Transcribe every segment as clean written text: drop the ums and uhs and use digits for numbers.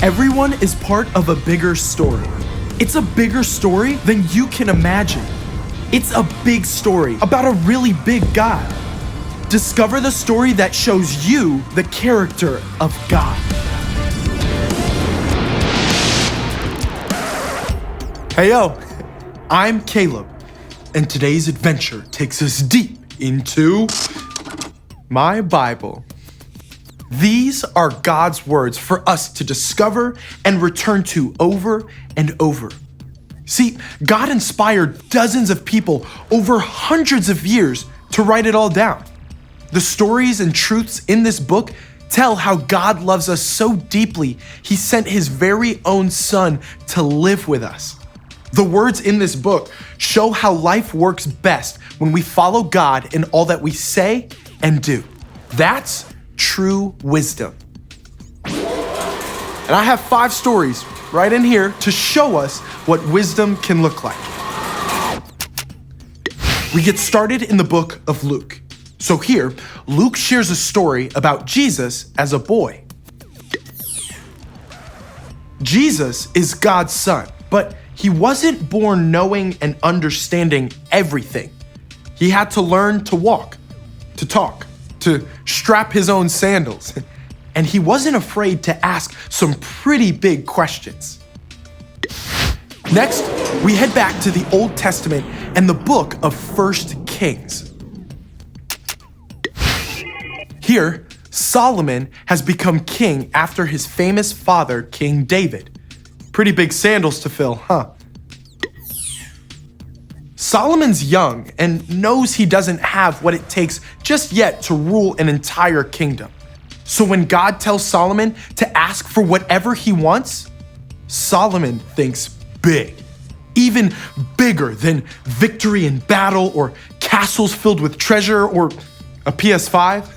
Everyone is part of a bigger story. It's a bigger story than you can imagine. It's a big story about a really big God. Discover the story that shows you the character of God. Hey yo, I'm Caleb, and today's adventure takes us deep into my Bible. These are God's words for us to discover and return to over and over. See, God inspired dozens of people over hundreds of years to write it all down. The stories and truths in this book tell how God loves us so deeply, He sent His very own Son to live with us. The words in this book show how life works best when we follow God in all that we say and do. That's true wisdom. And I have 5 stories right in here to show us what wisdom can look like. We get started in the book of Luke. So here, Luke shares a story about Jesus as a boy. Jesus is God's son, but He wasn't born knowing and understanding everything. He had to learn to walk, to talk, to strap His own sandals. And He wasn't afraid to ask some pretty big questions. Next, we head back to the Old Testament and the book of 1 Kings. Here, Solomon has become king after his famous father, King David. Pretty big sandals to fill, huh? Solomon's young and knows he doesn't have what it takes just yet to rule an entire kingdom. So when God tells Solomon to ask for whatever he wants, Solomon thinks big, even bigger than victory in battle or castles filled with treasure or a PS5.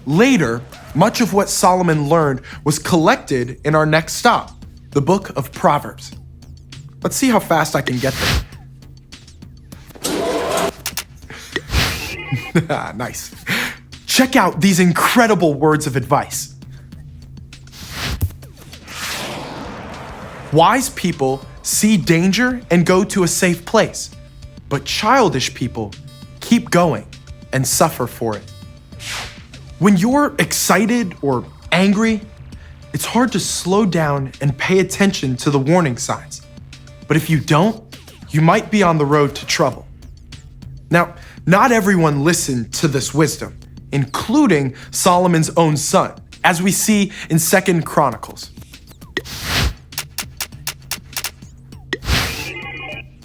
Later, much of what Solomon learned was collected in our next stop, the book of Proverbs. Let's see how fast I can get there. Nice. Check out these incredible words of advice. Wise people see danger and go to a safe place, but childish people keep going and suffer for it. When you're excited or angry, it's hard to slow down and pay attention to the warning signs. But if you don't, you might be on the road to trouble. Now, not everyone listened to this wisdom, including Solomon's own son, as we see in 2 Chronicles.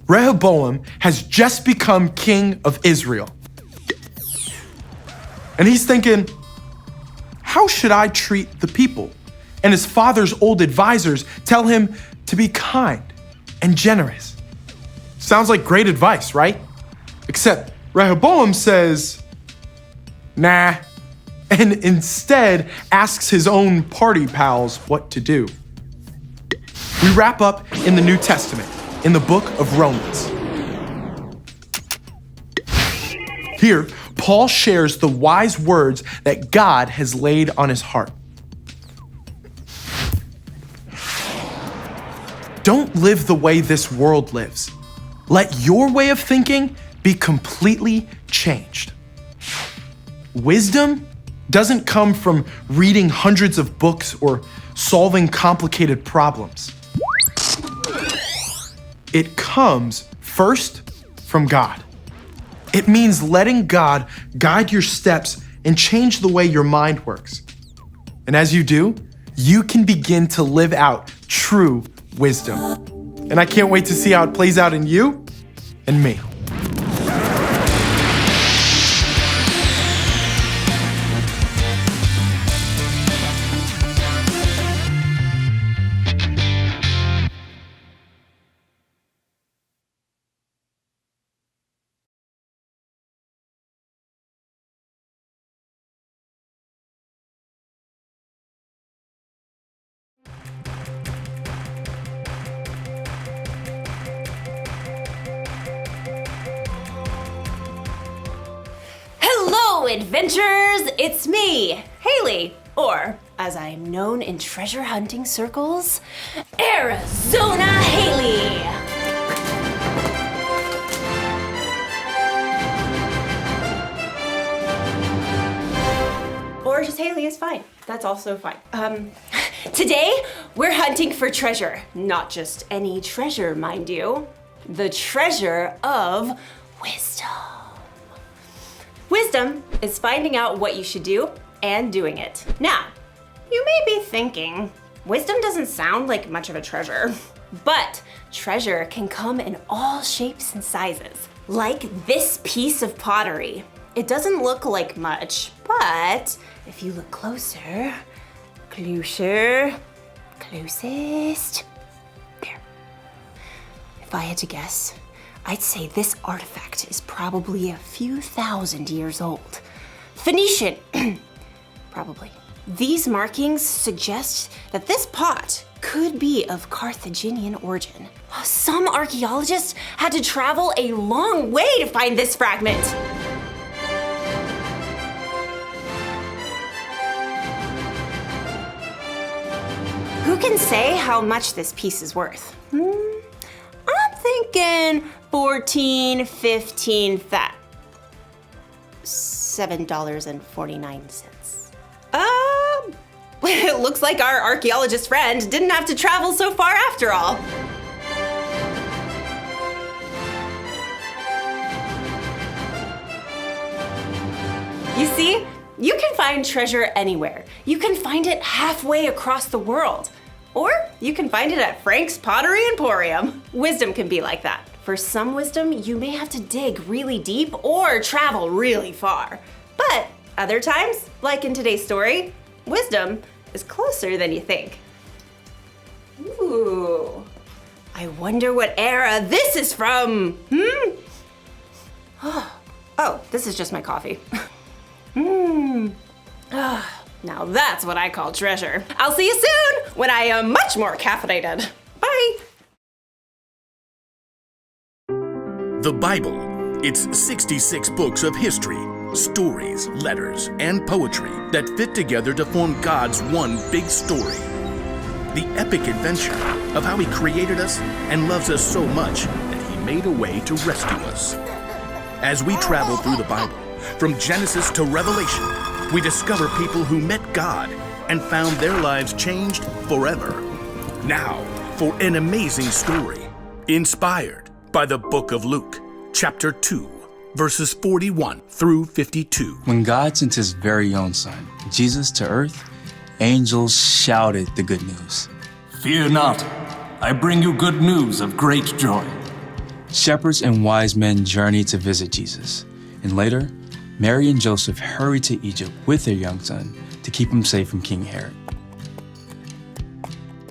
Rehoboam has just become king of Israel. And he's thinking, how should I treat the people? And his father's old advisors tell him to be kind and generous. Sounds like great advice, right? Except Rehoboam says, nah, and instead asks his own party pals what to do. We wrap up in the New Testament, in the book of Romans. Here, Paul shares the wise words that God has laid on his heart. Don't live the way this world lives. Let your way of thinking be completely changed. Wisdom doesn't come from reading hundreds of books or solving complicated problems. It comes first from God. It means letting God guide your steps and change the way your mind works. And as you do, you can begin to live out true wisdom. And I can't wait to see how it plays out in you and me. Adventures, it's me, Haley, or as I am known in treasure hunting circles, Arizona Haley. Or just Haley is fine. That's also fine. Today, we're hunting for treasure. Not just any treasure, mind you. The treasure of wisdom. Wisdom is finding out what you should do and doing it. Now, you may be thinking, wisdom doesn't sound like much of a treasure, but treasure can come in all shapes and sizes. Like this piece of pottery. It doesn't look like much, but if you look closer, closest, there. If I had to guess, I'd say this artifact is probably a few thousand years old. Phoenician, probably. These markings suggest that this pot could be of Carthaginian origin. Some archaeologists had to travel a long way to find this fragment. Who can say how much this piece is worth? I'm thinking 14, 15, $7.49. It looks like our archaeologist friend didn't have to travel so far after all. You see, you can find treasure anywhere. You can find it halfway across the world. Or you can find it at Frank's Pottery Emporium. Wisdom can be like that. For some wisdom, you may have to dig really deep or travel really far. But other times, like in today's story, wisdom is closer than you think. Ooh, I wonder what era this is from. Oh, this is just my coffee. Now that's what I call treasure. I'll see you soon when I am much more caffeinated. Bye. The Bible. It's 66 books of history, stories, letters, and poetry that fit together to form God's one big story. The epic adventure of how He created us and loves us so much that He made a way to rescue us. As we travel through the Bible, from Genesis to Revelation, we discover people who met God and found their lives changed forever. Now, for an amazing story, inspired by the book of Luke, chapter 2, verses 41 through 52. When God sent His very own Son, Jesus, to earth, angels shouted the good news. Fear not, I bring you good news of great joy. Shepherds and wise men journeyed to visit Jesus, and later, Mary and Joseph hurried to Egypt with their young son to keep him safe from King Herod.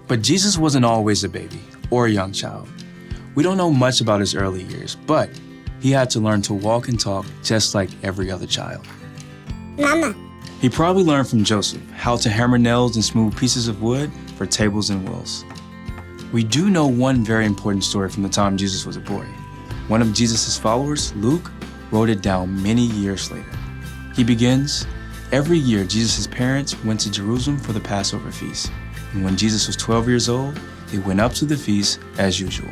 But Jesus wasn't always a baby or a young child. We don't know much about his early years, but he had to learn to walk and talk just like every other child. Mama. He probably learned from Joseph how to hammer nails and smooth pieces of wood for tables and wheels. We do know one very important story from the time Jesus was a boy. One of Jesus' followers, Luke, wrote it down many years later. He begins, every year Jesus' parents went to Jerusalem for the Passover feast. And when Jesus was 12 years old, they went up to the feast as usual.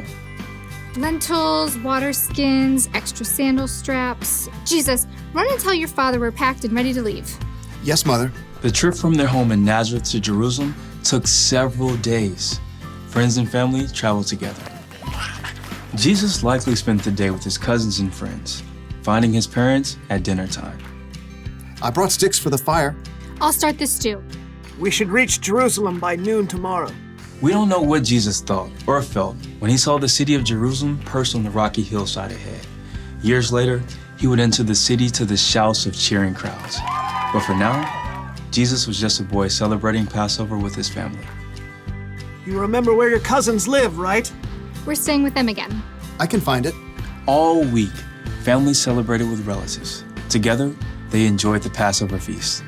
Lentils, water skins, extra sandal straps. Jesus, run and tell your father we're packed and ready to leave. Yes, Mother. The trip from their home in Nazareth to Jerusalem took several days. Friends and family traveled together. Jesus likely spent the day with his cousins and friends, finding his parents at dinner time. I brought sticks for the fire. I'll start this stew. We should reach Jerusalem by noon tomorrow. We don't know what Jesus thought or felt when he saw the city of Jerusalem perched on the rocky hillside ahead. Years later, he would enter the city to the shouts of cheering crowds. But for now, Jesus was just a boy celebrating Passover with his family. You remember where your cousins live, right? We're staying with them again. I can find it. All week, families celebrated with relatives. Together, they enjoyed the Passover feast.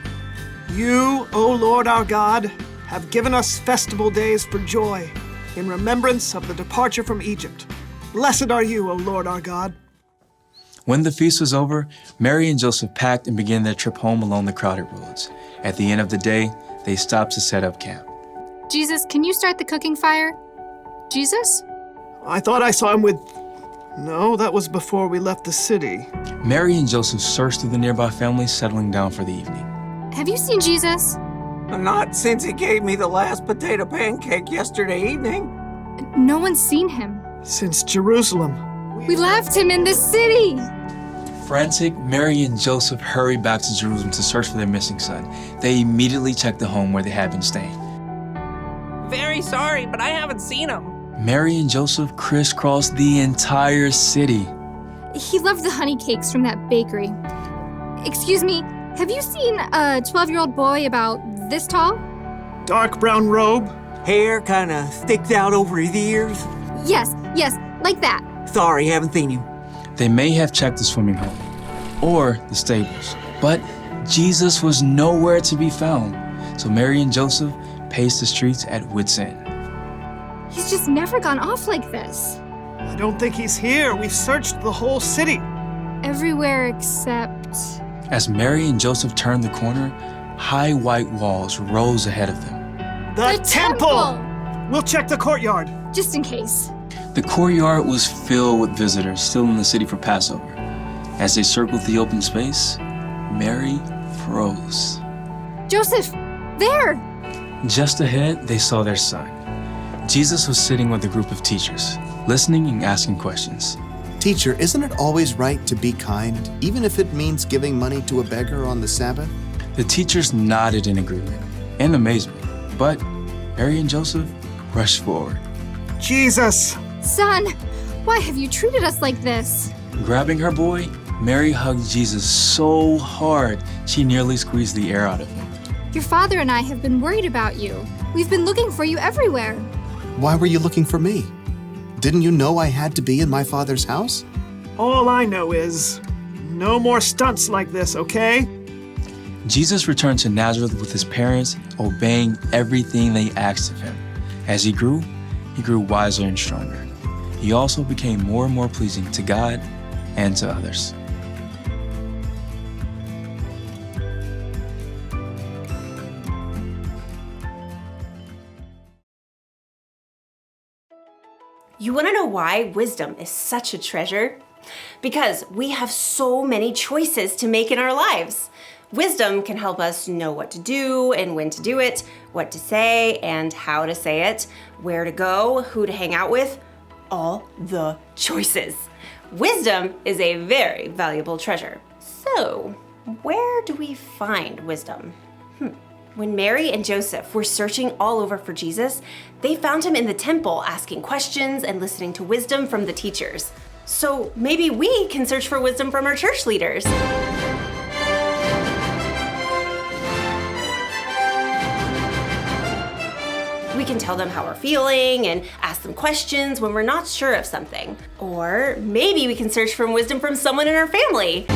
You, O Lord our God, have given us festival days for joy, in remembrance of the departure from Egypt. Blessed are you, O Lord our God. When the feast was over, Mary and Joseph packed and began their trip home along the crowded roads. At the end of the day, they stopped to set up camp. Jesus, can you start the cooking fire? Jesus? I thought I saw him with... No, that was before we left the city. Mary and Joseph searched through the nearby families, settling down for the evening. Have you seen Jesus? Not since he gave me the last potato pancake yesterday evening. No one's seen him. Since Jerusalem. We left him in the city. Frantic, Mary and Joseph hurried back to Jerusalem to search for their missing son. They immediately checked the home where they had been staying. Very sorry, but I haven't seen him. Mary and Joseph crisscrossed the entire city. He loved the honey cakes from that bakery. Excuse me, have you seen a 12-year-old boy about this tall? Dark brown robe. Hair kinda sticks out over his ears. Yes, like that. Sorry, haven't seen him. They may have checked the swimming hole or the stables, but Jesus was nowhere to be found. So Mary and Joseph paced the streets at wit's end. He's just never gone off like this. I don't think he's here. We've searched the whole city. Everywhere except... As Mary and Joseph turned the corner, high white walls rose ahead of them. The temple! We'll check the courtyard. Just in case. The courtyard was filled with visitors still in the city for Passover. As they circled the open space, Mary froze. Joseph, there! Just ahead, they saw their son. Jesus was sitting with a group of teachers, listening and asking questions. Teacher, isn't it always right to be kind, even if it means giving money to a beggar on the Sabbath? The teachers nodded in agreement and amazement, but Mary and Joseph rushed forward. Jesus! Son, why have you treated us like this? Grabbing her boy, Mary hugged Jesus so hard she nearly squeezed the air out of him. Your father and I have been worried about you. We've been looking for you everywhere. Why were you looking for me? Didn't you know I had to be in my father's house? All I know is no more stunts like this, okay? Jesus returned to Nazareth with his parents, obeying everything they asked of him. As he grew wiser and stronger. He also became more and more pleasing to God and to others. You want to know why wisdom is such a treasure? Because we have so many choices to make in our lives. Wisdom can help us know what to do and when to do it, what to say and how to say it, where to go, who to hang out with, all the choices. Wisdom is a very valuable treasure. So, where do we find wisdom? When Mary and Joseph were searching all over for Jesus, they found him in the temple asking questions and listening to wisdom from the teachers. So maybe we can search for wisdom from our church leaders. We can tell them how we're feeling and ask them questions when we're not sure of something. Or maybe we can search for wisdom from someone in our family.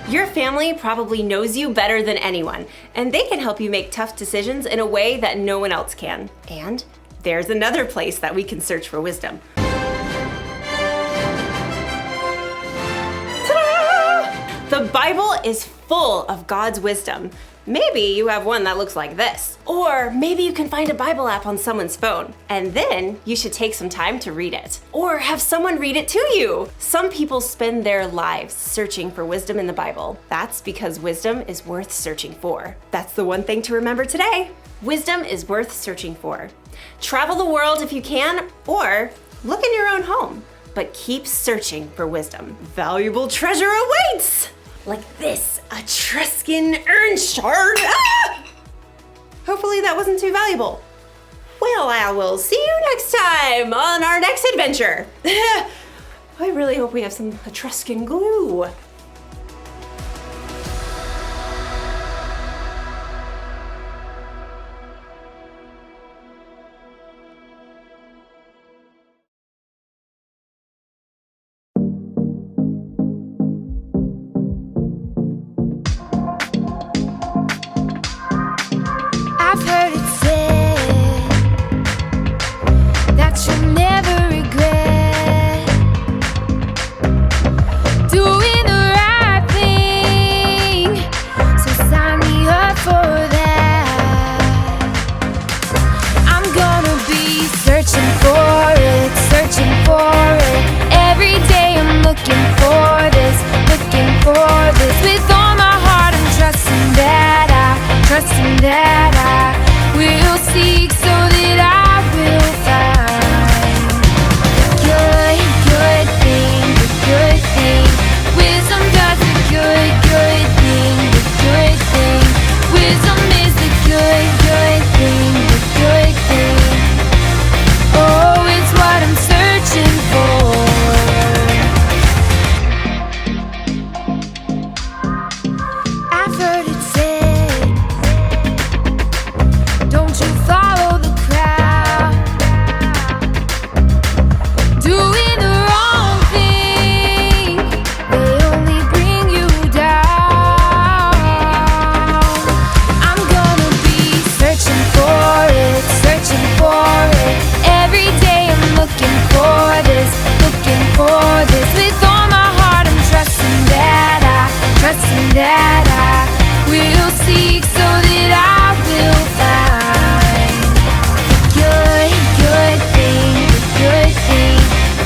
Your family probably knows you better than anyone, and they can help you make tough decisions in a way that no one else can. And there's another place that we can search for wisdom. Ta-da! The Bible is full of God's wisdom. Maybe you have one that looks like this. Or maybe you can find a Bible app on someone's phone, and then you should take some time to read it. Or have someone read it to you. Some people spend their lives searching for wisdom in the Bible. That's because wisdom is worth searching for. That's the one thing to remember today. Wisdom is worth searching for. Travel the world if you can, or look in your own home. But keep searching for wisdom. Valuable treasure awaits! Like this Etruscan urn shard. Ah! Hopefully that wasn't too valuable. Well, I will see you next time on our next adventure. I really hope we have some Etruscan glue. I've heard it said that that you'll never regret. Doing the right thing, so sign me up for that. I'm gonna be searching for it, searching for it. Every day I'm looking for this, looking for this. With all my heart I'm trusting that I will seek so that I will find the good thing, the good thing. Wisdom does the good thing, the good thing. Wisdom is the good thing, the good thing. Oh, it's what I'm searching for. I've heard it said, don't you follow the crowd, doing the wrong thing, they only bring you down. I'm gonna be searching for it, searching for it. Every day I'm looking for this, looking for this. With all my heart I'm trusting that I will seek so that I will find the good thing, the good thing.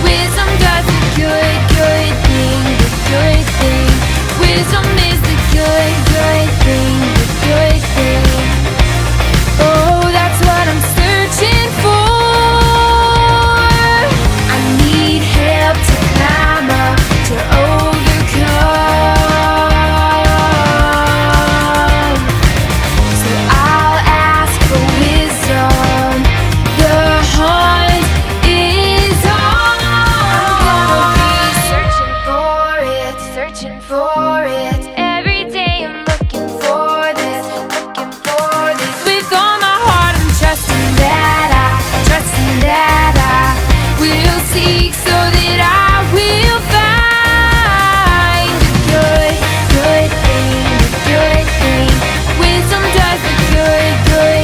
Wisdom does the good thing, the good thing. Wisdom is the good thing, the good thing. Oh, that's what I'm searching for. I need help to climb up, to overcome. So I'll ask for wisdom. The hunt is on. I'm gonna be searching for it, searching for it. Every day I'm looking for this, looking for this. With all my heart I'm trusting that I will seek so that I will find the good thing, the good thing. Wisdom does the good thing,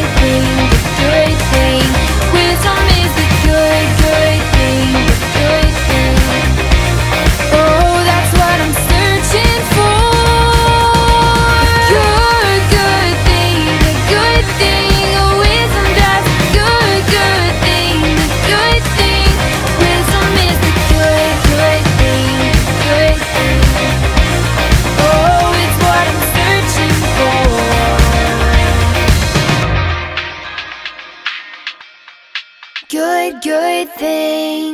the good thing. Wisdom is the good thing, the good thing. Oh, that's what I'm searching for. Good thing, the good thing. Wisdom does the good thing, the good thing. Wisdom is the good thing, the good thing. Oh, it's what I'm searching for. Good thing.